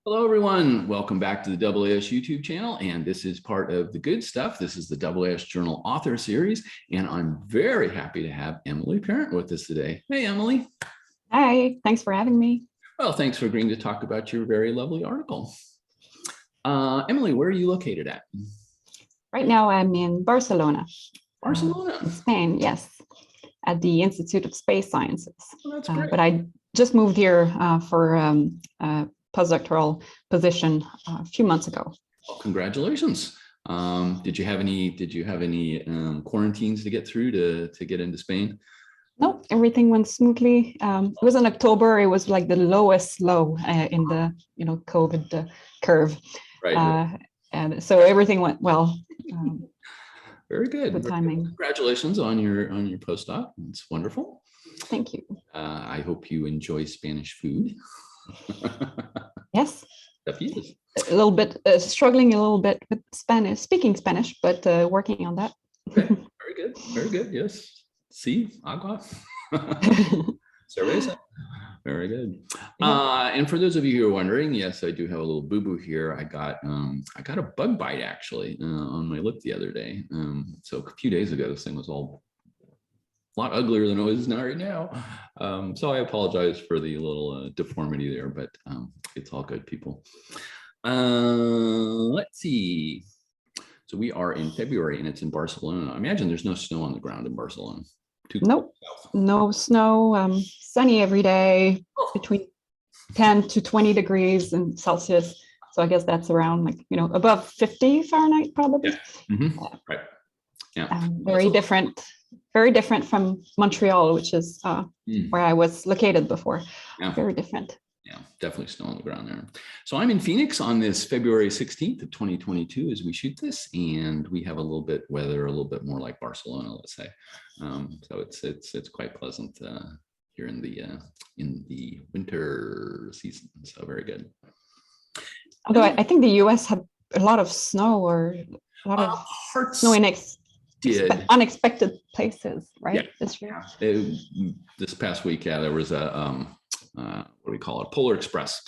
Hello, everyone. Welcome back to the AAS YouTube channel. And this is part of the good stuff. This is the AAS Journal Author Series. And I'm very happy to have Emilie Parent with us today. Hey, Emilie. Hi, thanks for having me. Well, thanks for agreeing to talk about your very lovely article. Emilie, where are you located at? Right now I'm in Barcelona. Barcelona. Spain, yes, at the Institute of Space Sciences. Well, that's great. But I just moved here for a postdoctoral position a few months ago. Well, congratulations. Did you have any quarantines to get through to get into Spain? No, everything went smoothly. It was in October. It was like the lowest low in the COVID curve. Right. And so everything went well. Very good. Good timing. Congratulations on your postdoc. It's wonderful. Thank you. I hope you enjoy Spanish food. Yes. A little bit struggling a little bit with speaking Spanish, but working on that. Okay. Very good. Very good. Yes. Sí, agua. Cerveza. Very good. And for those of you who are wondering, yes, I do have a little boo-boo here. I got a bug bite actually on my lip the other day. So a few days ago, this thing was all a lot uglier than it is now right now. So I apologize for the little deformity there, but it's all good, people. Let's see. So we are in February and it's in Barcelona. I imagine there's no snow on the ground in Barcelona. Nope, no snow, sunny every day, between 10 to 20 degrees in Celsius. So I guess that's around above 50 Fahrenheit probably. Yeah. Mm-hmm. Right. Yeah. Very different from Montreal, which is where I was located before. Yeah. Very different. Yeah, definitely snow on the ground there. So I'm in Phoenix on this February 16th of 2022 as we shoot this, and we have a little bit weather, a little bit more like Barcelona, let's say. So it's quite pleasant here in the winter season. So very good. Although I think the U.S. had a lot of snow or a lot of snow in unexpected places, right? Yeah. This year. This past week, yeah, there was a what do we call it? Polar Express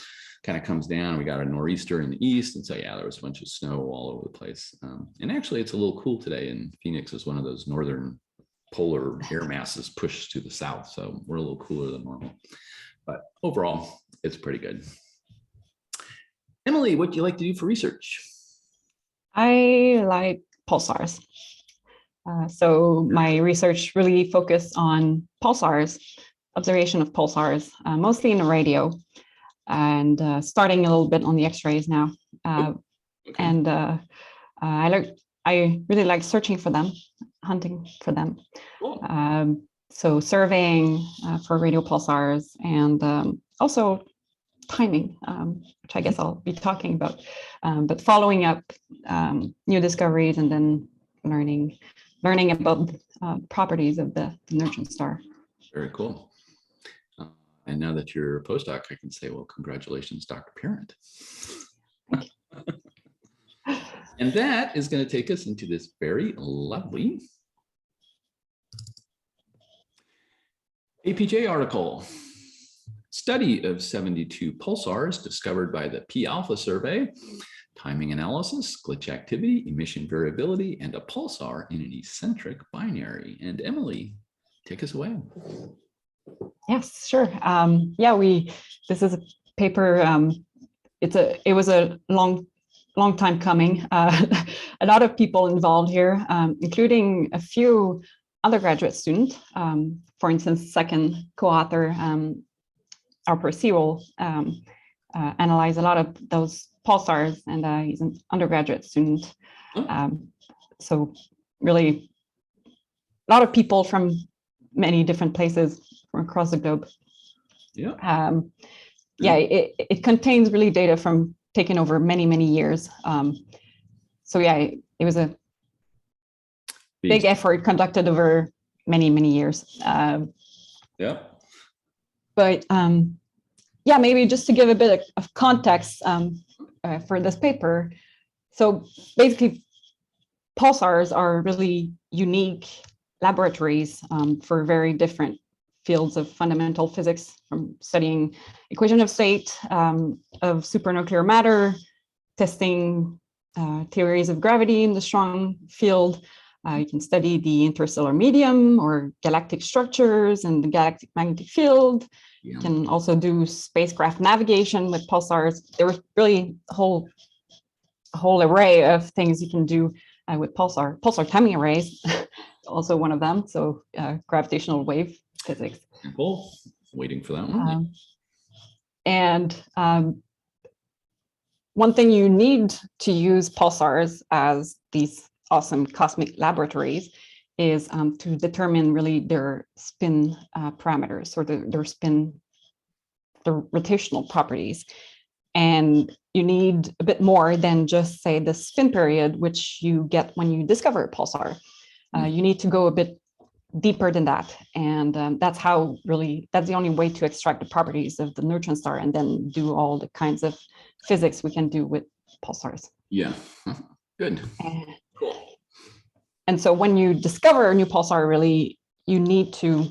kind of comes down. We got a nor'easter in the east, and so yeah, there was a bunch of snow all over the place. And actually, it's a little cool today. And Phoenix is one of those northern polar air masses pushed to the south, so we're a little cooler than normal. But overall, it's pretty good. Emilie, what do you like to do for research? I like pulsars. So my research really focused on pulsars, observation of pulsars, mostly in the radio, and starting a little bit on the X-rays now. Okay. And I really like searching for them, hunting for them. Cool. So surveying for radio pulsars, and also timing, which I guess I'll be talking about, but following up new discoveries and then learning about properties of the neutron star. Very cool. And now that you're a postdoc, I can say, well, congratulations, Dr. Parent. And that is going to take us into this very lovely APJ article. Study of 72 pulsars discovered by the PALFA survey, timing analysis, glitch activity, emission variability, and a pulsar in an eccentric binary. And Emilie, take us away. Yes, sure. This is a paper. It was a long time coming. A lot of people involved here, including a few undergraduate students. For instance, second co-author, Arthur Sewell, analyzed a lot of those pulsars, and he's an undergraduate student. So really, a lot of people from many different places from across the globe. Yeah. It contains really data from taken over many years. So yeah, it was a big effort conducted over many years. But maybe just to give a bit of context for this paper. So basically, pulsars are really unique laboratories for very different fields of fundamental physics, from studying equation of state, of supernuclear matter, testing theories of gravity in the strong field. You can study the interstellar medium or galactic structures and the galactic magnetic field. Yeah. You can also do spacecraft navigation with pulsars. There was really a whole array of things you can do with pulsar timing arrays, also one of them. So gravitational wave physics. Cool. Waiting for that one. One thing you need to use pulsars as these awesome cosmic laboratories is to determine really their spin parameters, or their spin, the rotational properties. And you need a bit more than just, say, the spin period, which you get when you discover a pulsar. You need to go a bit deeper than that. And that's the only way to extract the properties of the neutron star and then do all the kinds of physics we can do with pulsars. Yeah, good. Cool. And so when you discover a new pulsar, really, you need to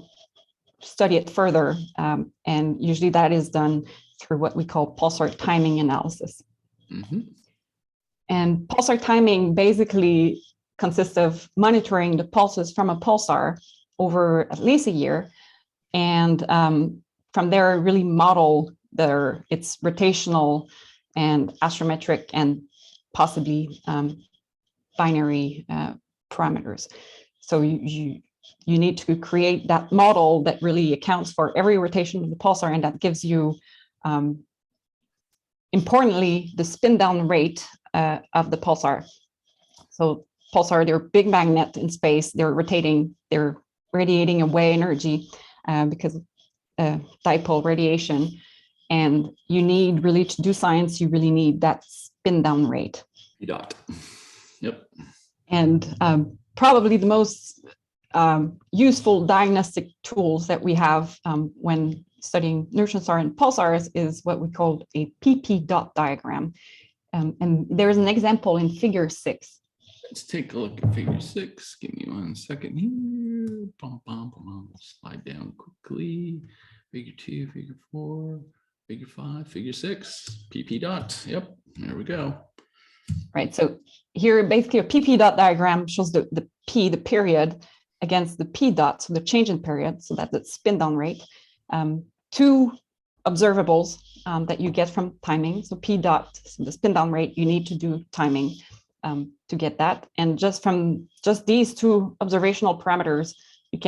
study it further. And usually that is done through what we call pulsar timing analysis. Mm-hmm. And pulsar timing basically consists of monitoring the pulses from a pulsar over at least a year. And from there, really model its rotational and astrometric and possibly binary parameters. So you need to create that model that really accounts for every rotation of the pulsar, and that gives you, importantly, the spin down rate of the pulsar. So pulsar, they're big magnet in space. They're rotating, they're radiating away energy because of dipole radiation. And you need, really, to do science, you really need that spin down rate. P dot. Yep. And probably the most useful diagnostic tools that we have when studying neutron star and pulsars is what we call a PP dot diagram. And there's an example in figure 6. Let's take a look at figure 6. Give me 1 second here. Slide down quickly. Figure 2, figure 4, figure 5, figure 6. PP dot. Yep. There we go. Right. So here, basically, a PP dot diagram shows the P, the period, against the P dot, so the change in period, so that's the spin down rate. Two observables that you get from timing. So P dot, so the spin down rate, you need to do timing to get that. And just from these two observational parameters, you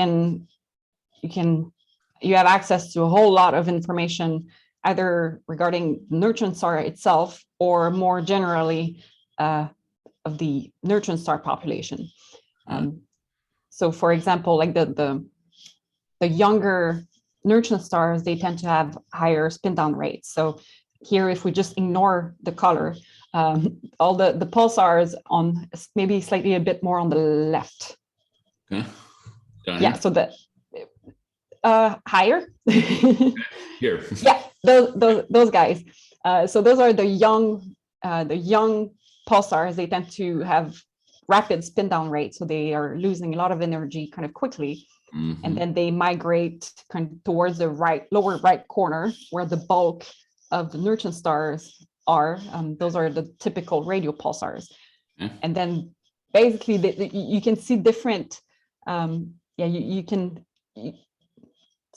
have access to a whole lot of information, either regarding neutron star itself or more generally of the neutron star population. So, for example, like the younger neutron stars, they tend to have higher spin down rates. So here, if we just ignore the color, all the pulsars on maybe slightly a bit more on the left. Okay. Yeah, so that higher. Here. Yeah, those guys. So those are the young pulsars. They tend to have rapid spin down rates, so they are losing a lot of energy kind of quickly. Mm-hmm. And then they migrate kind of towards the lower right corner, where the bulk of the neutron stars are. Those are the typical radio pulsars. Mm-hmm. And then basically you can see different. So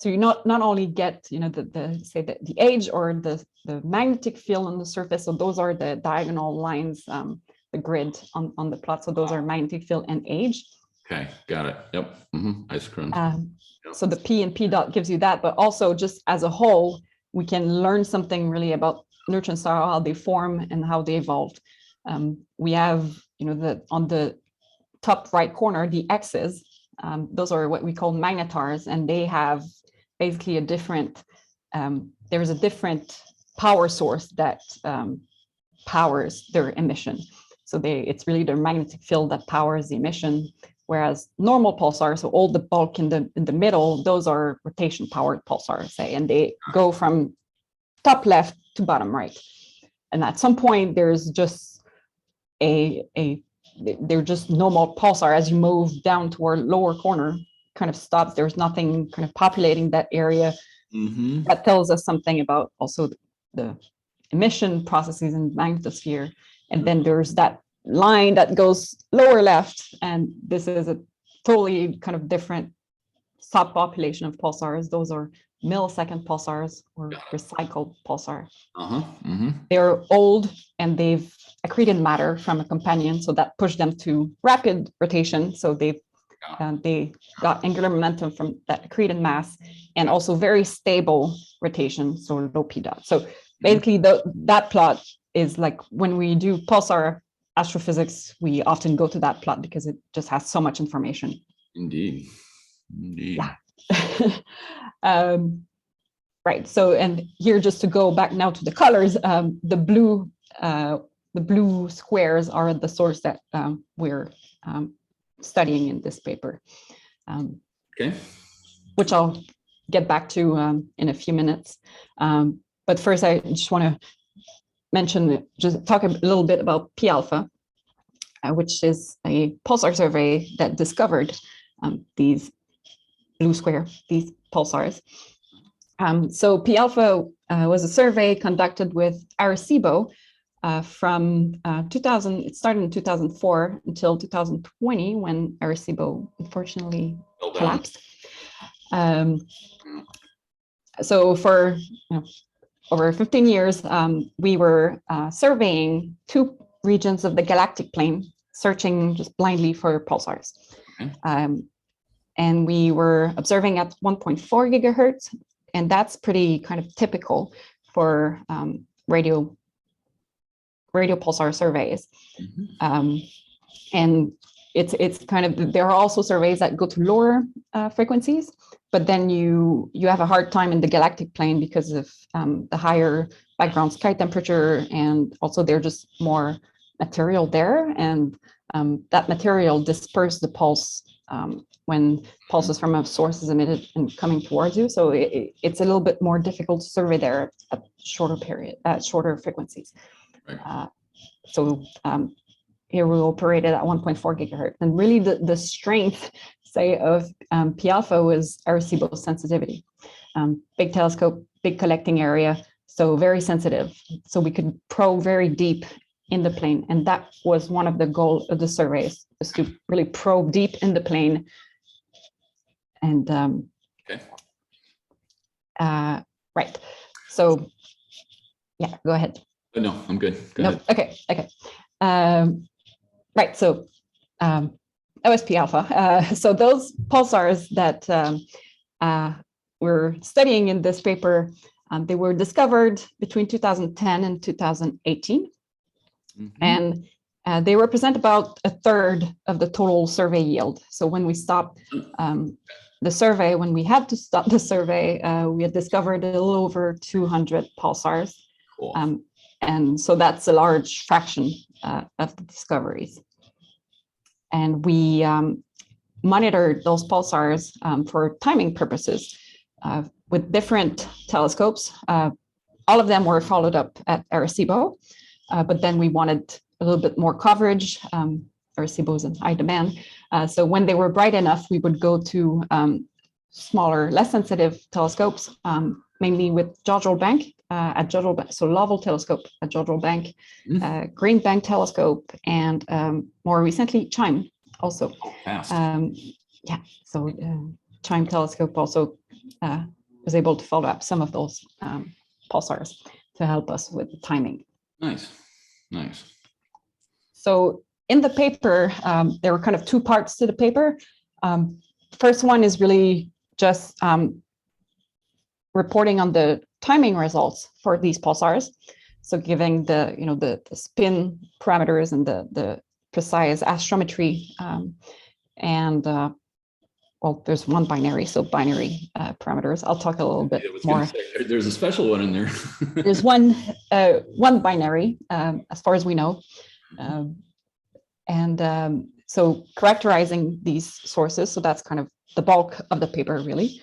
you not only get the age or the magnetic field on the surface. So those are the diagonal lines, the grid on the plot. So those are magnetic field and age. Okay, got it. Yep. Mm-hmm. Yep. So the P and P dot gives you that, but also just as a whole, we can learn something really about neutron stars, how they form and how they evolved. We have, on the top right corner, the X's. Those are what we call magnetars, and they have basically there's a different power source that powers their emission. So it's really their magnetic field that powers the emission, whereas normal pulsars, so all the bulk in the middle, those are rotation powered pulsars, say, and they go from top left to bottom right. And at some point, there's just they're just normal pulsar. As you move down toward lower corner, kind of stops. There's nothing kind of populating that area. Mm-hmm. That tells us something about also the emission processes in the magnetosphere. And then there's that line that goes lower left, and this is a totally kind of different subpopulation of pulsars. Those are millisecond pulsars or recycled pulsar. They're old and they've accreted matter from a companion, so that pushed them to rapid rotation. So they got angular momentum from that accreted mass, and also very stable rotation, so low p dot. So basically, that plot is like when we do pulsar astrophysics, we often go to that plot because it just has so much information. Indeed. Yeah. Right. So, and here, just to go back now to the colors, the blue squares are the source that we're studying in this paper. Okay. Which I'll get back to in a few minutes. But first, I just want to just talk a little bit about PALFA, which is a pulsar survey that discovered these blue square, these pulsars. So PALFA was a survey conducted with Arecibo from 2000. It started in 2004 until 2020, when Arecibo unfortunately collapsed. So for over 15 years, we were surveying 2 regions of the galactic plane, searching just blindly for pulsars. Okay. And we were observing at 1.4 gigahertz, and that's pretty kind of typical for radio pulsar surveys. And it's kind of, there are also surveys that go to lower frequencies, but then you have a hard time in the galactic plane because of the higher background sky temperature, and also there's just more material there, and that material disperses the pulse when pulses from a source is emitted and coming towards you. So it's a little bit more difficult to survey there at shorter frequencies. Right. Here we operated at 1.4 gigahertz, and really the strength, say, of PALFA was Arecibo's sensitivity. Big telescope, big collecting area, so very sensitive. So we could probe very deep in the plane, and that was one of the goals of the surveys, was to really probe deep in the plane. And okay. Right. So yeah, go ahead. No, I'm good. Go ahead. Okay. Right. So OSP alpha. So those pulsars that we're studying in this paper, they were discovered between 2010 and 2018. And they represent about a third of the total survey yield. So when we stopped the survey, when we had to stop the survey, we had discovered a little over 200 pulsars. Cool. And so that's a large fraction of the discoveries. And we monitored those pulsars for timing purposes with different telescopes. All of them were followed up at Arecibo, but then we wanted a little bit more coverage. Arecibo is in high demand. So when they were bright enough, we would go to smaller, less sensitive telescopes, mainly with Jodrell Bank at Jodrell Bank, so Lovell Telescope at Jodrell Bank, Green Bank Telescope, and more recently CHIME also. Yeah, so CHIME Telescope also was able to follow up some of those pulsars to help us with the timing. Nice. So in the paper, there were kind of 2 parts to the paper. First one is really just reporting on the timing results for these pulsars. So giving the spin parameters and the precise astrometry, and well, there's one binary, so binary parameters. I'll talk a little bit more. There's a special one in there. There's one binary, as far as we know. So characterizing these sources, so that's kind of the bulk of the paper, really.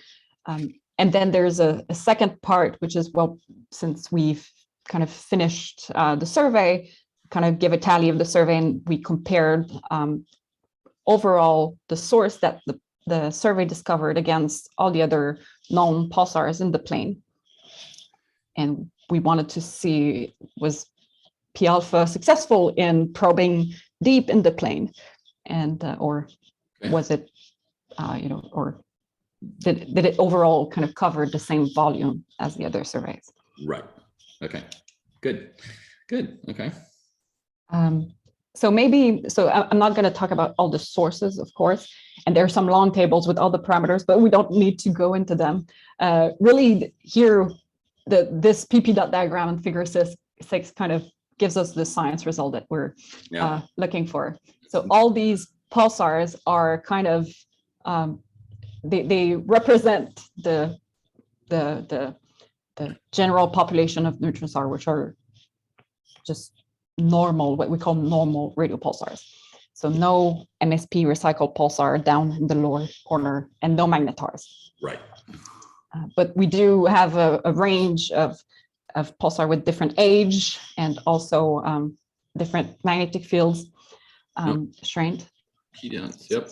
And then there's a second part, which is, well, since we've kind of finished the survey, kind of give a tally of the survey, and we compared overall the source that the survey discovered against all the other known pulsars in the plane. and we wanted to see, was PALFA successful in probing deep in the plane, and or was it, or did it overall kind of cover the same volume as the other surveys? Right. Okay. Good. Okay. So I'm not going to talk about all the sources, of course, and there are some long tables with all the parameters, but we don't need to go into them. Really, here, this PP dot diagram in figure 6 kind of gives us the science result that we're looking for. So all these pulsars are kind of, they represent the general population of neutron stars, which are just normal, what we call normal radio pulsars. So no MSP recycled pulsar down in the lower corner, and no magnetars. Right. But we do have a range of pulsar with different age, and also different magnetic fields strength. Impedance. Yep.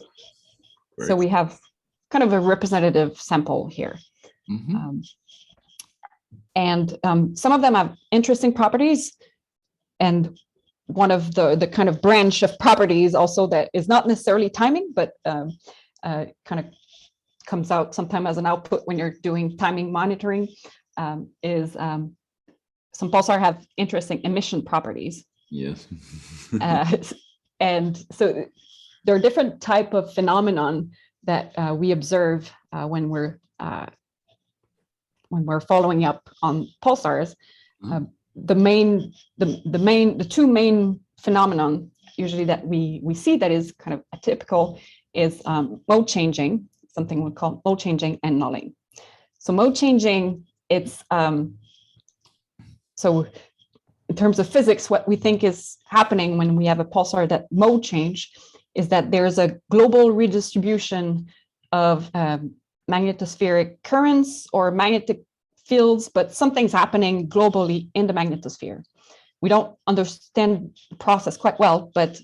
So we have kind of a representative sample here. And some of them have interesting properties. And one of the kind of branch of properties also that is not necessarily timing, but kind of comes out sometime as an output when you're doing timing monitoring, is some pulsar have interesting emission properties. Yes. And so there are different type of phenomenon that we observe when we're following up on pulsars. The two main phenomenon usually that we see that is kind of atypical is mode changing, something we call mode changing, and nulling. So mode changing, it's so in terms of physics, what we think is happening when we have a pulsar that mode change is that there's a global redistribution of magnetospheric currents or magnetic fields, but something's happening globally in the magnetosphere. We don't understand the process quite well, but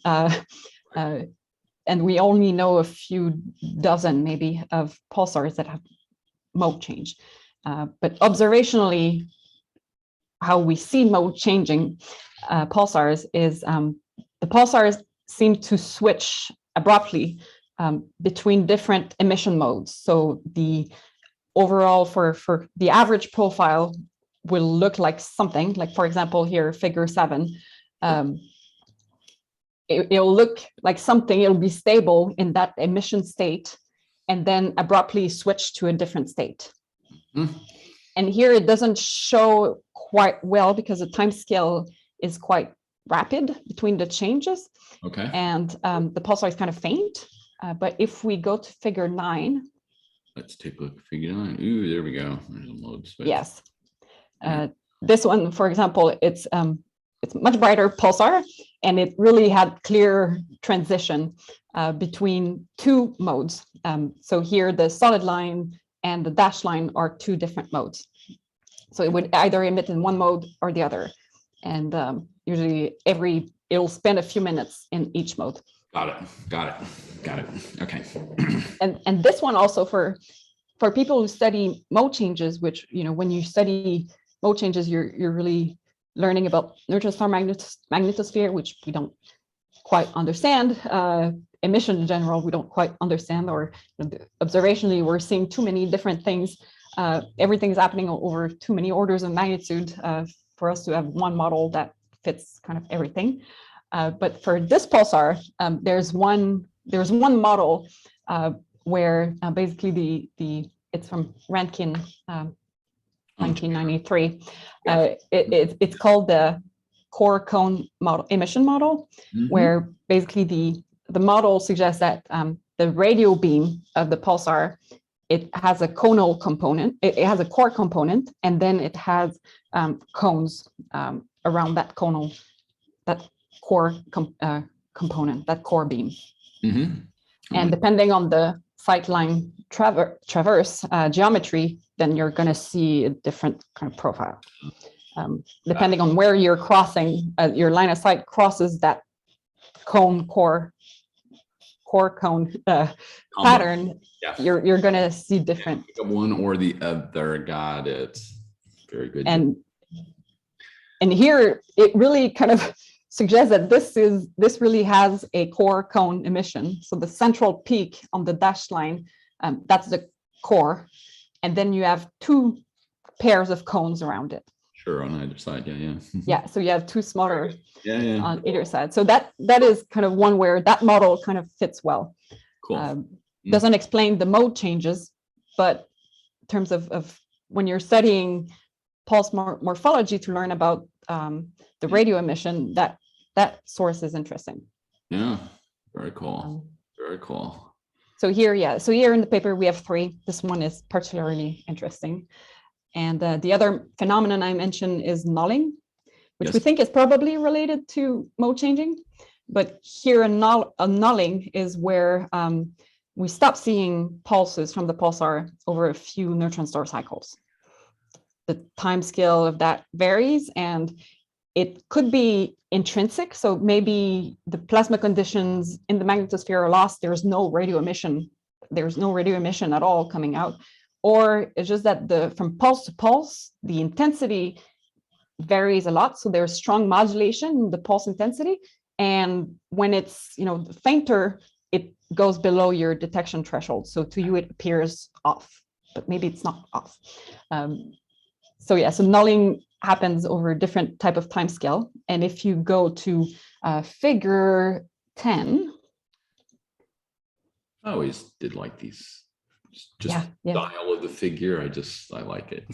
and we only know a few dozen maybe of pulsars that have mode change. But observationally, how we see mode changing pulsars is the pulsars seem to switch abruptly between different emission modes. So the overall for the average profile will look like something like, for example, here, figure 7. It'll look like something, it'll be stable in that emission state and then abruptly switch to a different state. And here it doesn't show quite well because the time scale is quite rapid between the changes. Okay. And the pulsar is kind of faint. But if we go to figure 9. Let's take a look at figure 9. Ooh, there we go. There's a mode switch. Yes. This one, for example, it's much brighter pulsar, and it really had clear transition between two modes. So here, the solid line and the dashed line are two different modes. So it would either emit in one mode or the other. And usually it'll spend a few minutes in each mode. Got it. Okay. And this one also for people who study mode changes, which, when you study mode changes, you're really learning about neutron star magnetosphere, which we don't quite understand. Emission in general, we don't quite understand, or observationally, we're seeing too many different things. Everything's happening over too many orders of magnitude for us to have one model that fits kind of everything. But for this pulsar, there's one model where basically it's from Rankin, 1993. It's called the core cone model, emission model, where basically the model suggests that the radio beam of the pulsar, it has a conal component, it has a core component, and then it has cones around that core component, that core beam. And depending on the sightline traverse geometry, then you're going to see a different kind of profile. Depending on where you're crossing, your line of sight crosses that core cone pattern, you're going to see different. One or the other. Got it. Very good. And And here it really kind of suggests that this really has a core cone emission. So the central peak on the dashed line, that's the core. And then you have two pairs of cones around it. Sure, on either side, yeah. Yeah, so you have two smaller on either Cool. side. So that is kind of one where that model kind of fits well. Cool. Doesn't explain the mode changes, but in terms of when you're studying pulse morphology to learn about the radio emission, that source is interesting. Yeah, very cool. Very cool. So here in the paper, we have three. This one is particularly interesting. And the other phenomenon I mentioned is nulling, which we think is probably related to mode changing. But here a nulling is where we stop seeing pulses from the pulsar over a few neutron star cycles. The time scale of that varies, and it could be intrinsic. So maybe the plasma conditions in the magnetosphere are lost. There's no radio emission. There's no radio emission at all coming out. Or it's just that from pulse to pulse, the intensity varies a lot. So there's strong modulation in the pulse intensity. And when it's fainter, it goes below your detection threshold. So to you, it appears off, but maybe it's not off. So nulling happens over a different type of time scale. And if you go to figure 10. I always did like these. Style of the figure. I like it.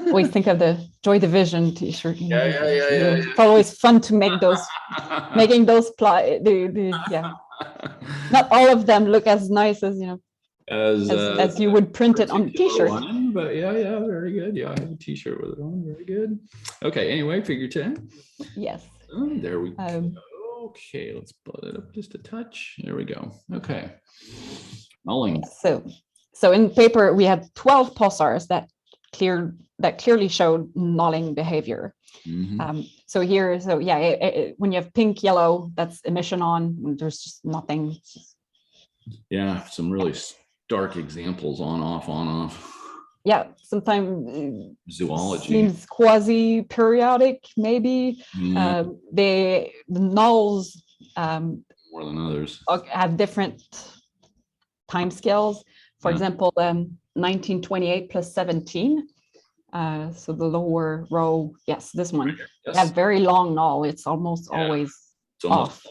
Always think of the Joy Division t-shirt. Yeah. It's always fun to make those, making those Not all of them look as nice as as you would print it on a t-shirt. But very good. Yeah, I have a t-shirt with it on. Very good. Okay. Anyway, figure 10. Yes. Oh, there we go. Okay, let's blow it up just a touch. There we go. Okay. Nulling. So in the paper, we had 12 pulsars that clearly showed nulling behavior. So here, when you have pink, yellow, that's emission on. There's just nothing. Yeah, some really stark examples on, off. Yeah, sometimes zoology seems quasi-periodic, maybe. The nulls more than others have different time scales. For example, 1928 plus 17. So the lower row, yes, this one. Have very long null. It's almost always off.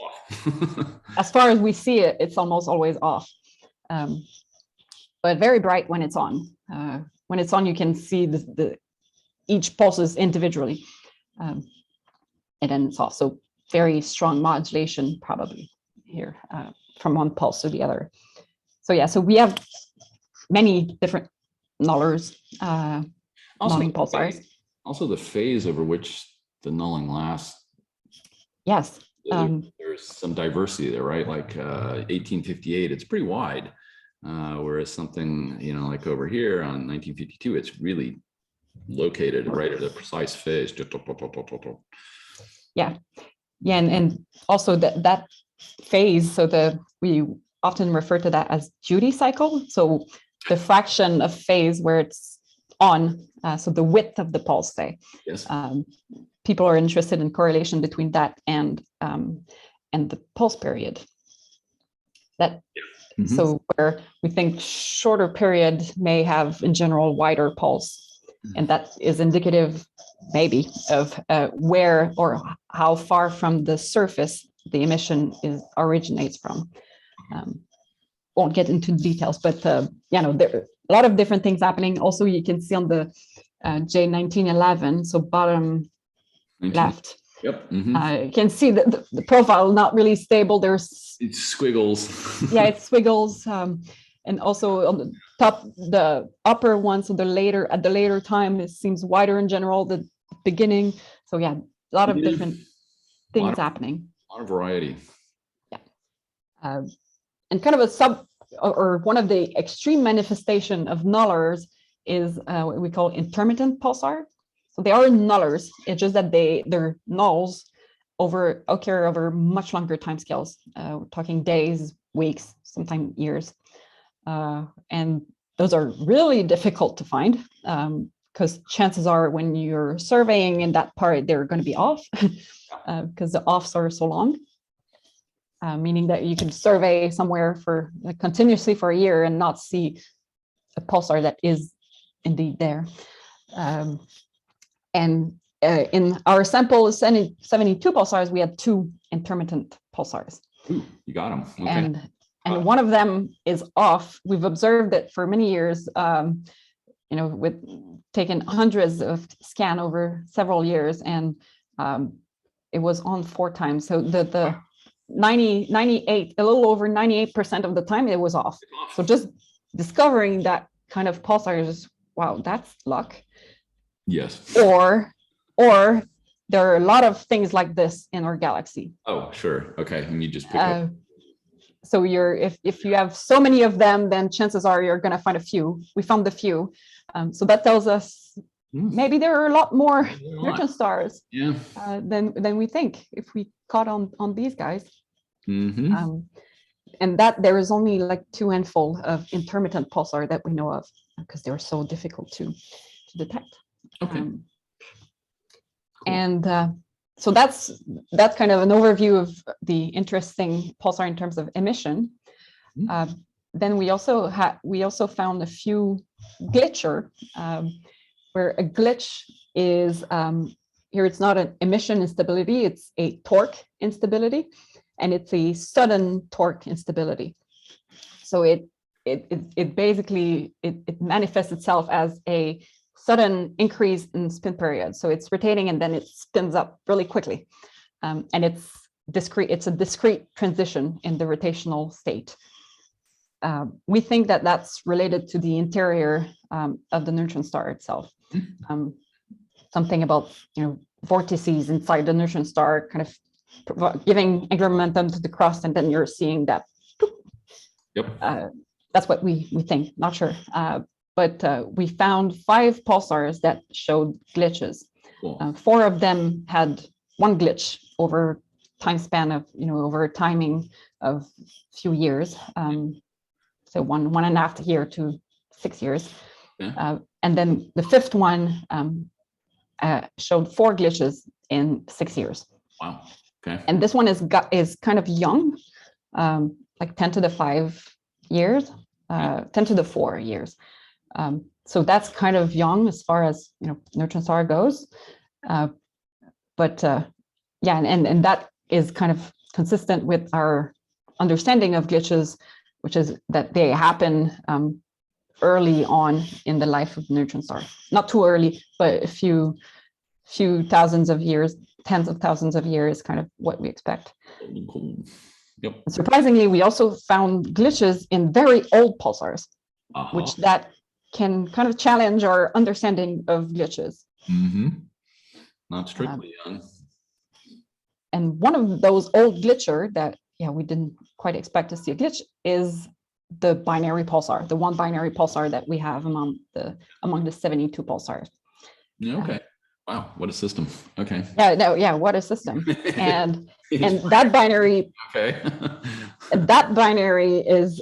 As far as we see it, it's almost always off. But very bright when it's on. When it's on, you can see each pulses individually. And then it's also very strong modulation probably here from one pulse to the other. So we have many different nullers, nulling pulsars. Also the phase over which the nulling lasts. Yes. There's some diversity there, right? Like 1858, it's pretty wide. Whereas something, like over here on 1952, it's really located right at a precise phase. Yeah. And also that phase, so we often refer to that as duty cycle. So the fraction of phase where it's on, so the width of the pulse, say. Yes. People are interested in correlation between that and the pulse period. So where we think shorter period may have in general wider pulse, and that is indicative maybe of where or how far from the surface the emission originates from. Won't get into details, but there are a lot of different things happening. Also, you can see on the J1911, so bottom left. Yep. You can see that the profile not really stable. It's squiggles. It squiggles, and also on the top, the upper one. So at the later time, it seems wider in general. The beginning. So a lot of different things happening. A lot of variety. Yeah. And kind of or one of the extreme manifestation of nullers is what we call intermittent pulsar. So they are nullers. It's just that their nulls occur over much longer time scales. We're talking days, weeks, sometimes years. And those are really difficult to find because chances are when you're surveying in that part, they're going to be off because the offs are so long. Meaning that you can survey somewhere for continuously for a year and not see a pulsar that is indeed there. In our sample of 72 pulsars, we had 2 intermittent pulsars. Ooh, you got them. Okay. And one of them is off. We've observed it for many years, with taken hundreds of scan over several years, and it was on 4 times. So the 98, a little over 98% of the time it was off. So just discovering that kind of pulsar is, wow, that's luck. Yes. Or there are a lot of things like this in our galaxy. Oh, sure. Okay. And you just pick up. So if you have so many of them, then chances are you're going to find a few. We found a few. So that tells us maybe there are a lot more neutron stars than we think if we caught on these guys. Mm-hmm. And that there is only like 2 handful of intermittent pulsar that we know of because they're so difficult to detect. Okay. Cool. And so that's kind of an overview of the interesting pulsar in terms of emission. Then we also found a few glitcher, where a glitch is here. It's not an emission instability; it's a torque instability, and it's a sudden torque instability. So it basically manifests itself as a sudden increase in spin period. So it's rotating and then it spins up really quickly. And it's discrete. It's a discrete transition in the rotational state. We think that that's related to the interior of the neutron star itself. Something about vortices inside the neutron star kind of giving angular momentum to the crust, and then you're seeing that. Yep. That's what we think. Not sure. But we found 5 pulsars that showed glitches. Cool. 4 of them had 1 glitch over time span of, over a timing of a few years. So 1.5 year to 6 years. Yeah. And then the 5th one showed 4 glitches in 6 years. Wow. Okay. And this one is kind of young, like 10 to the 5 years, 10 to the 4 years. So that's kind of young as far as neutron star goes, and that is kind of consistent with our understanding of glitches, which is that they happen early on in the life of the neutron star. Not too early, but a few thousands of years, tens of thousands of years, kind of what we expect. Yep. Surprisingly, we also found glitches in very old pulsars, which that can kind of challenge our understanding of glitches. Mm-hmm. Not strictly young. And one of those old glitcher that we didn't quite expect to see a glitch is the binary pulsar, the 1 binary pulsar that we have among the 72 pulsars. Okay. Wow, what a system. Okay. What a system. And that binary that binary is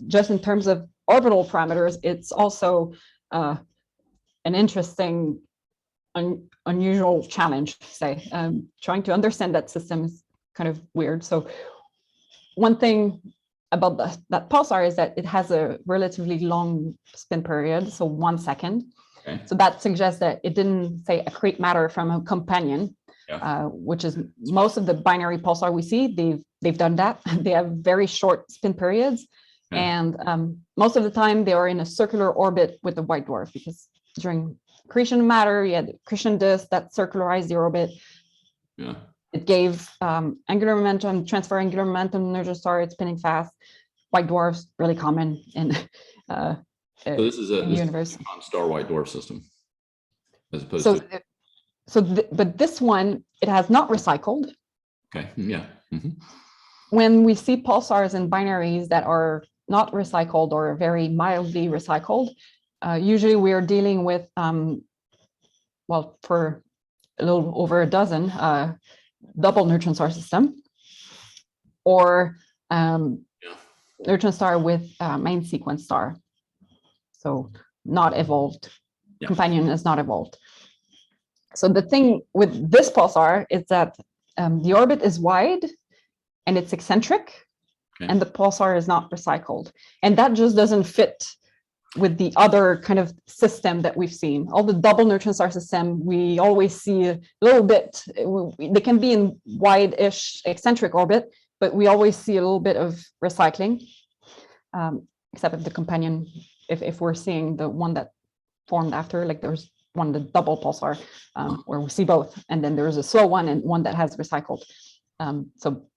just in terms of orbital parameters, it's also an interesting, unusual challenge, say. Trying to understand that system is kind of weird. So one thing about that pulsar is that it has a relatively long spin period, so 1 second. Okay. So that suggests that it didn't, say, accrete matter from a companion, which is most of the binary pulsar we see. They've done that. They have very short spin periods. Okay. And most of the time they are in a circular orbit with the white dwarf, because during accretion of matter, you had accretion disk that circularized the orbit. Yeah. It gave angular momentum, transfer angular momentum, neutron star, it's spinning fast. White dwarfs, really common in so this is a universe. Star white dwarf system, as opposed to. But this one, it has not recycled. Okay. Yeah. Mm-hmm. When we see pulsars and binaries that are not recycled or very mildly recycled, usually we are dealing with, for a little over a dozen, double neutron star system, or neutron star with main sequence star. So not evolved companion has not evolved. So the thing with this pulsar is that the orbit is wide and it's eccentric, and the pulsar is not recycled. And that just doesn't fit with the other kind of system that we've seen. All the double neutron star system, we always see a little bit, they can be in wide-ish eccentric orbit, but we always see a little bit of recycling, except if the companion, if we're seeing the one that formed after, like there's one, the double pulsar, where we see both, and then there's a slow one and one that has recycled. So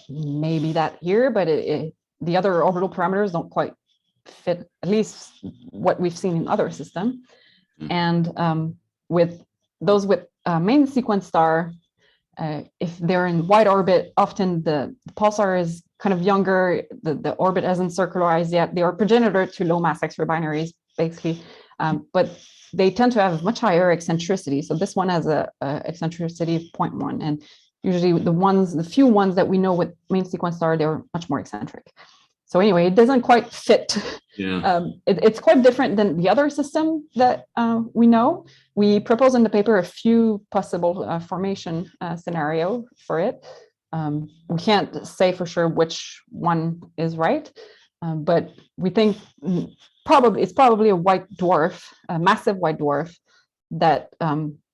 maybe that here, but the other orbital parameters don't quite fit, at least what we've seen in other systems. And with those with main sequence star, if they're in wide orbit, often the pulsar is kind of younger, the orbit hasn't circularized yet. They are progenitor to low mass X-ray binaries, basically, but they tend to have much higher eccentricity. So this one has a eccentricity of 0.1, and usually the few ones that we know with main sequence star, they're much more eccentric. So anyway, it doesn't quite fit. It's quite different than the other system that we know. We propose in the paper a few possible formation scenario for it. We can't say for sure which one is right, but we think it's probably a white dwarf, a massive white dwarf that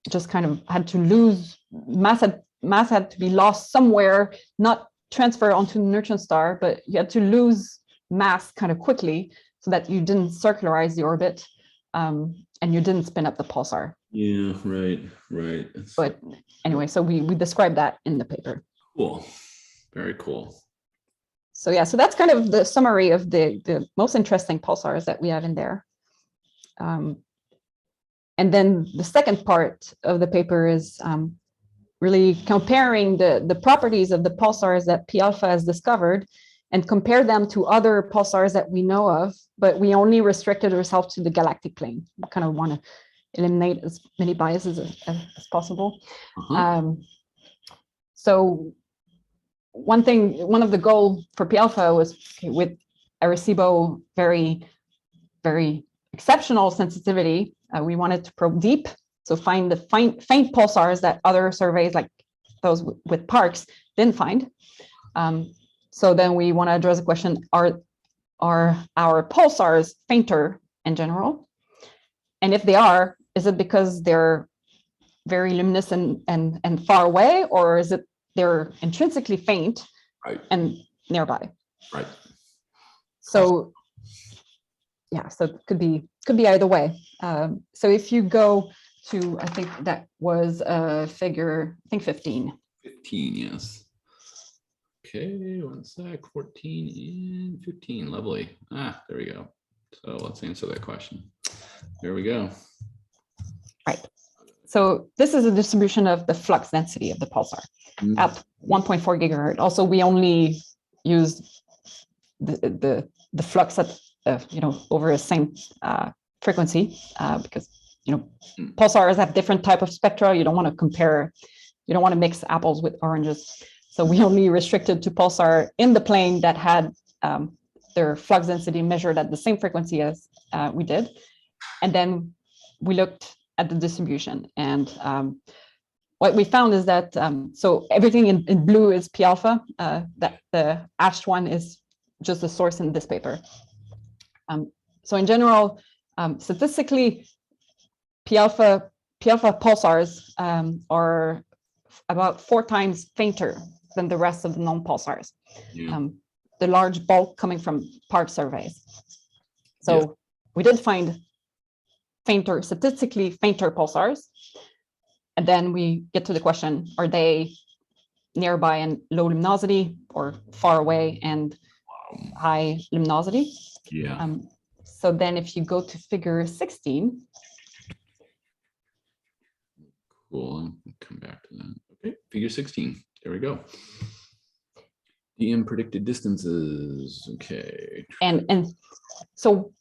just kind of had to lose mass had to be lost somewhere, not transfer onto the neutron star, but you had to lose mass kind of quickly so that you didn't circularize the orbit and you didn't spin up the pulsar. Yeah, right. But anyway, so we described that in the paper. Cool, very cool. So yeah, so that's kind of the summary of the most interesting pulsars that we have in there. And then the second part of the paper is really comparing the properties of the pulsars that PALFA has discovered and compare them to other pulsars that we know of, but we only restricted ourselves to the galactic plane. We kind of want to eliminate as many biases as possible. So one of the goals for PALFA was, with Arecibo very, very exceptional sensitivity, we wanted to probe deep. So find the faint pulsars that other surveys like those with Parkes didn't find. So then we want to address the question, are our pulsars fainter in general? And if they are, is it because they're very luminous and far away, or is it they're intrinsically faint and nearby? Right. So yeah, so it could be either way. So if you go to, I think that was figure, I think 15. 15, yes. Okay, one sec, 14 and 15, lovely. There we go. So let's answer that question. There we go. Right. So this is a distribution of the flux density of the pulsar at 1.4 gigahertz. Also, we only use the flux at over the same frequency because pulsars have different type of spectra. You don't want to compare, you don't want to mix apples with oranges. So we only restricted to pulsar in the plane that had their flux density measured at the same frequency as we did. And then we looked at the distribution. And what we found is that, so everything in blue is PALFA, that the hashed one is just the source in this paper. So in general, statistically, PALFA pulsars are about 4 times fainter than the rest of the non-pulsars. The large bulk coming from Park surveys. So we did find statistically fainter pulsars. And then we get to the question, are they nearby and low luminosity or far away and high luminosity? So then if you go to figure 16. Cool, I'll come back to that. Okay, figure 16, there we go. DM predicted distances, okay. And so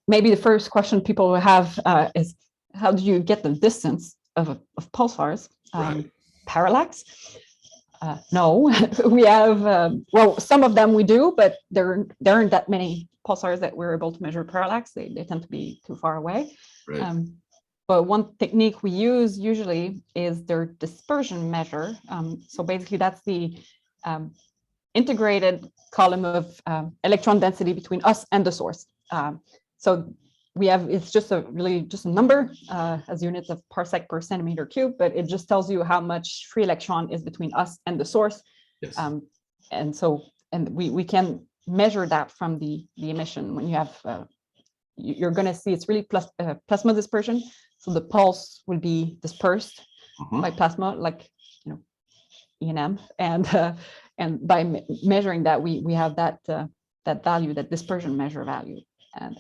maybe the first question people will have is, how do you get the distance of pulsars? Parallax. No, we have, well, some of them we do, but there aren't that many pulsars that we're able to measure parallax. They tend to be too far away. Right. But one technique we use usually is their dispersion measure. So basically that's the integrated column of electron density between us and the source. So we have, it's just a number as units of parsec per centimeter cube, but it just tells you how much free electron is between us and the source. Yes. And we can measure that from the emission. When you have, you're going to see it's really plasma dispersion. So the pulse will be dispersed by plasma, like, you know, E&M, and by measuring that, we have that value, that dispersion measure value. And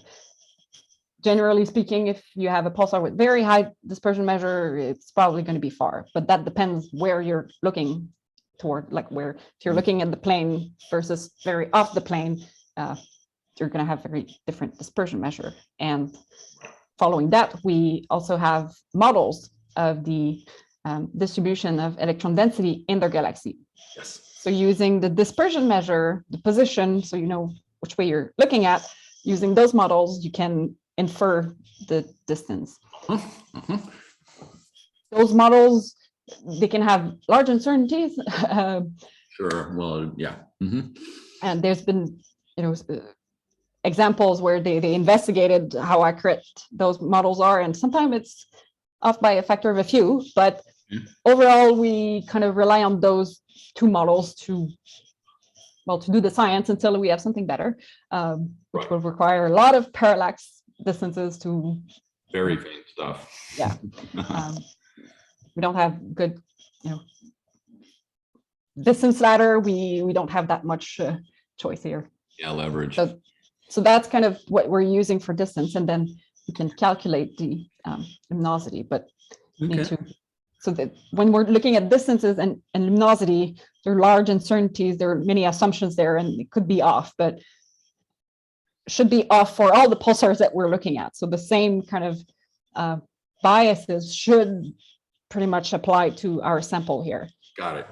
generally speaking, if you have a pulsar with very high dispersion measure, it's probably going to be far, but that depends where you're looking toward, like where, if you're looking at the plane versus very off the plane, you're going to have very different dispersion measure. And following that, we also have models of the distribution of electron density in their galaxy. Yes. So using the dispersion measure, the position, so you know which way you're looking at, using those models, you can infer the distance. Those models, they can have large uncertainties. Sure. Well, yeah. And there's been, you know, examples where they investigated how accurate those models are, and sometimes it's off by a factor of a few, but overall we kind of rely on those two models to do the science until we have something better, which will require a lot of parallax distances to very faint stuff. Yeah. We don't have good, you know, distance ladder. We don't have that much choice here. Yeah, leverage. So that's kind of what we're using for distance, and then we can calculate the luminosity. But need to, so that when we're looking at distances and luminosity, there are large uncertainties. There are many assumptions there, and it could be off, but should be off for all the pulsars that we're looking at. So the same kind of biases should pretty much apply to our sample here. Got it.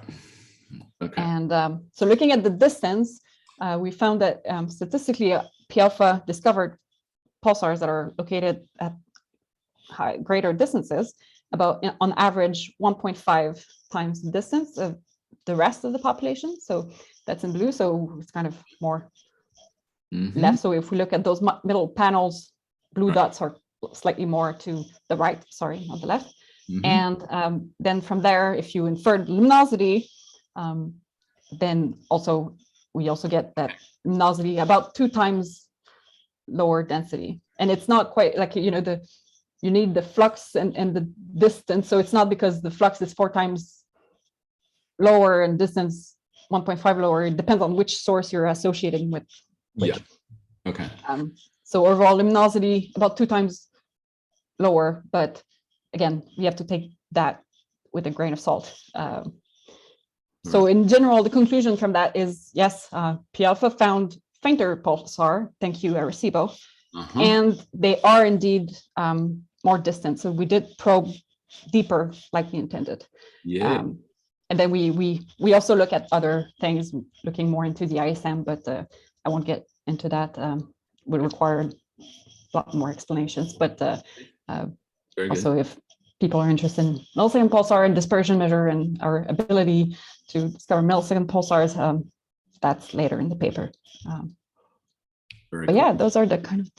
Okay. And so looking at the distance, we found that statistically, PALFA discovered pulsars that are located at greater distances, about on average 1.5 times the distance of the rest of the population. So that's in blue. So it's kind of more left. So if we look at those middle panels, blue dots are slightly more to the right, sorry, not the left. And then from there, if you infer luminosity, then we also get that luminosity about 2 times lower density. And it's not quite like, you know, you need the flux and the distance. So it's not because the flux is 4 times lower and distance 1.5 lower. It depends on which source you're associating with which. Yeah. Okay. So overall luminosity about 2 times lower, but again, we have to take that with a grain of salt. So in general, the conclusion from that is, yes, PALFA found fainter pulsar, thank you, Arecibo, and they are indeed more distant. So we did probe deeper like we intended. Yeah. And then we also look at other things, looking more into the ISM, but I won't get into that. Would require a lot more explanations. But also, if people are interested in millisecond pulsar and dispersion measure and our ability to discover millisecond pulsars, that's later in the paper. But cool. Yeah, those are the kind of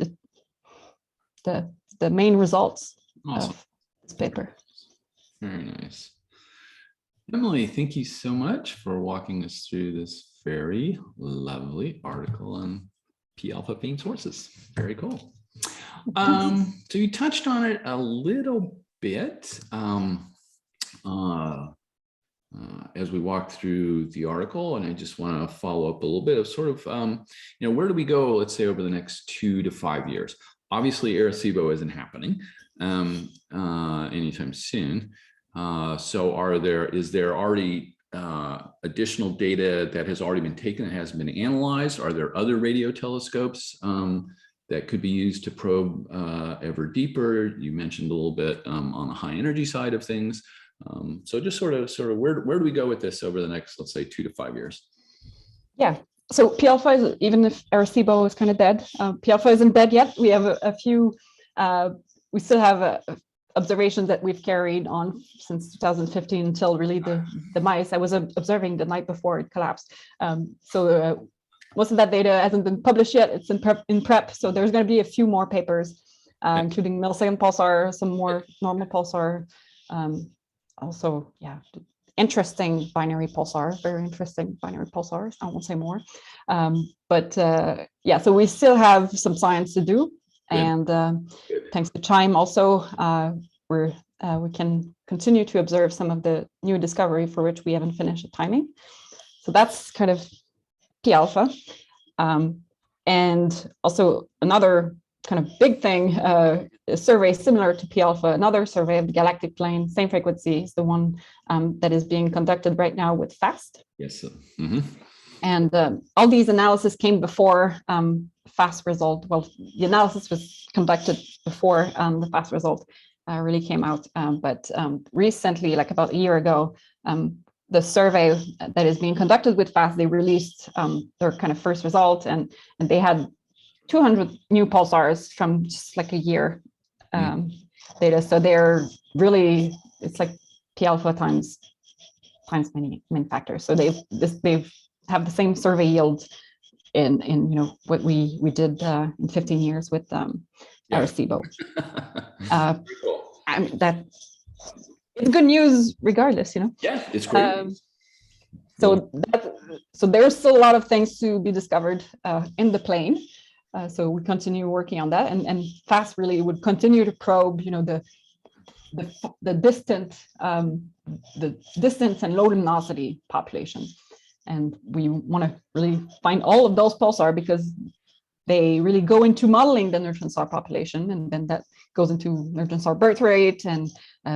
the main results of this paper. Very nice. Emilie, thank you so much for walking us through this very lovely article on PALFA faint sources. Very cool. So you touched on it a little bit as we walked through the article, and I just want to follow up a little bit of sort of, you know, where do we go, let's say, over the next 2 to 5 years? Obviously, Arecibo isn't happening anytime soon. So is there already additional data that has already been taken that hasn't been analyzed? Are there other radio telescopes that could be used to probe ever deeper? You mentioned a little bit on the high energy side of things. So just sort of where do we go with this over the next, let's say, 2 to 5 years? Yeah. So PALFA is, even if Arecibo is kind of dead, PALFA isn't dead yet. We have a few, we still have observations that we've carried on since 2015 until really the mice. I was observing the night before it collapsed. So most of that data hasn't been published yet. It's in prep. So there's going to be a few more papers, including millisecond pulsar, some more normal pulsar. Also, yeah, interesting binary pulsars, very interesting binary pulsars. I won't say more. Yeah, so we still have some science to do. Good. And thanks to CHIME also, we can continue to observe some of the new discovery for which we haven't finished the timing. So that's kind of PALFA. And also another kind of big thing, a survey similar to PALFA, another survey of the galactic plane, same frequency, is the one that is being conducted right now with FAST. Yes. And all these analyses came before FAST result. Well, the analysis was conducted before the FAST result really came out. But recently, like about a year ago, the survey that is being conducted with FAST, they released their kind of first result, and they had 200 new pulsars from just like a year data. So they're really, it's like PALFA times many factors. So they've have the same survey yield in what we did in 15 years with Arecibo. I mean, that it's good news regardless, Yeah, it's great. So there's still a lot of things to be discovered in the plane. So we continue working on that, and FAST really would continue to probe, the distance and low luminosity population. And we want to really find all of those pulsar because they really go into modeling the neutron star population, and then that goes into neutron star birth rate and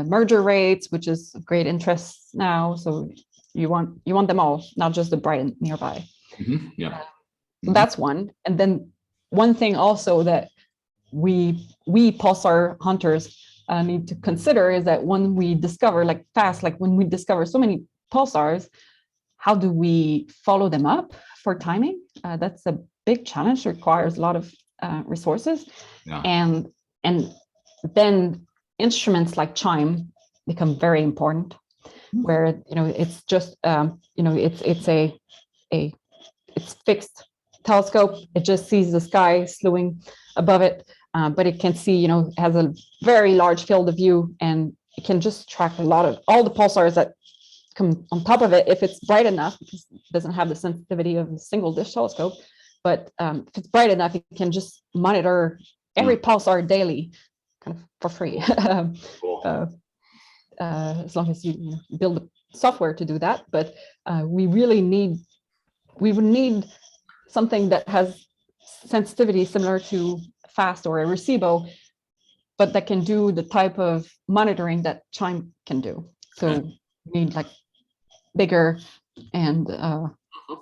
merger rates, which is of great interest now. So you want them all, not just the bright nearby. Yeah, so that's one. And then one thing also that we pulsar hunters need to consider is that when we discover like FAST, like when we discover so many pulsars, how do we follow them up for timing? That's a big challenge. It requires a lot of resources. Yeah. And then instruments like CHIME become very important, where it's just it's fixed telescope. It just sees the sky slewing above it, but it can see, has a very large field of view, and it can just track all the pulsars that come on top of it if it's bright enough, because it doesn't have the sensitivity of a single dish telescope. But if it's bright enough, it can just monitor every pulsar daily, kind of for free. As long as you build the software to do that. But we would need something that has sensitivity similar to FAST or Arecibo, but that can do the type of monitoring that CHIME can do. So we need like bigger and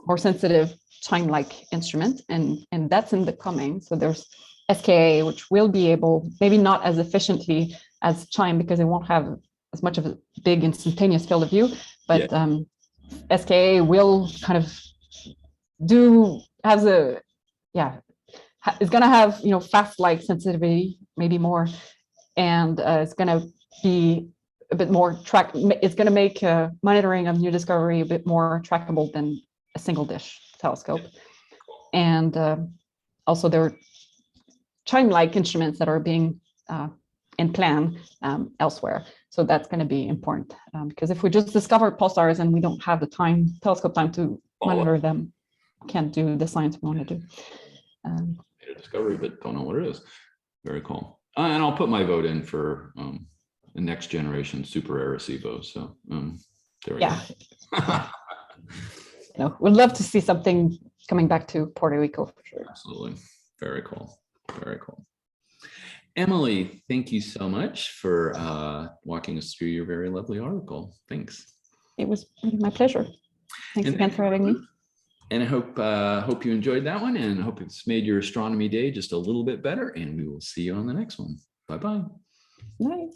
more sensitive CHIME-like instrument, and that's in the coming. So there's SKA, which will be able, maybe not as efficiently as CHIME because it won't have as much of a big instantaneous field of view, but SKA will kind of it's going to have FAST-like sensitivity, maybe more, and it's going to be a bit more it's going to make monitoring of new discovery a bit more trackable than a single dish telescope. And also there are CHIME-like instruments that are being in plan elsewhere. So that's going to be important because if we just discover pulsars and we don't have the telescope time to monitor them, can't do the science we want to do. Made a discovery, but don't know what it is. Very cool. And I'll put my vote in for the next generation super Arecibo. So there we go. We'd love to see something coming back to Puerto Rico for sure. Absolutely. Very cool. Very cool. Emilie, thank you so much for walking us through your very lovely article. Thanks. It was my pleasure. Thanks again for having me. And I hope you enjoyed that one, and I hope it's made your astronomy day just a little bit better, and we will see you on the next one. Bye-bye. Bye.